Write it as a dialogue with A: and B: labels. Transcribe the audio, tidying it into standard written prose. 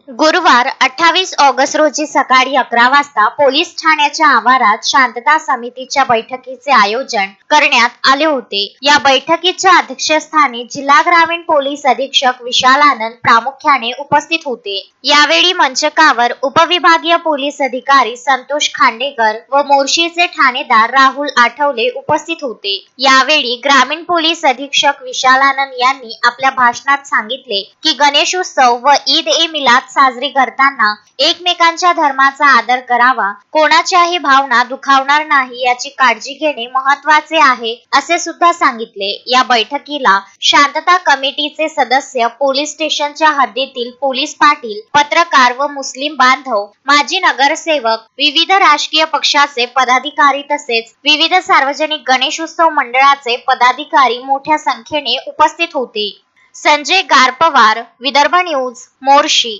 A: गुरुवार 28 ऑगस्ट रोजी सकाळी 11 वाजता पोलीस ठाण्याच्या आवारात शांतता समितीच्या बैठकीचे आयोजन करण्यात आले होते। या बैठकीच्या अध्यक्षस्थानी जिल्हा ग्रामीण पोलीस अधीक्षक विशाल आनंद प्रामुख्याने उपस्थित होते। यावेळी मंचकावर उपविभागीय पोलीस अधिकारी संतोष खांडेकर व मोर्शीचे ठाणेदार राहुल आठवले उपस्थित होते। यावेळी ग्रामीण पोलीस अधीक्षक विशाल आनंद यांनी आपल्या भाषणात सांगितले की गणेशोत्सव व ईद ए मिलाद साजरी करताना एकमेकांच्या धर्माचा आदर करावा, कोणाच्याही भावना दुखावणार नाही याची काळजी घेणे महत्त्वाचे आहे असे सुद्धा सांगितले। या बैठकीला शांतता कमिटीचे सदस्य, पोलीस स्टेशनच्या हद्दीतील पोलीस पाटील, पत्रकार व मुस्लिम बांधव, माजी नगरसेवक, विविध राजकीय पक्षाचे पदाधिकारी तसेच विविध सार्वजनिक गणेशोत्सव मंडळाचे पदाधिकारी मोठ्या संख्येने उपस्थित होते। संजय गारपवार, विदर्भ न्यूज, मोर्शी।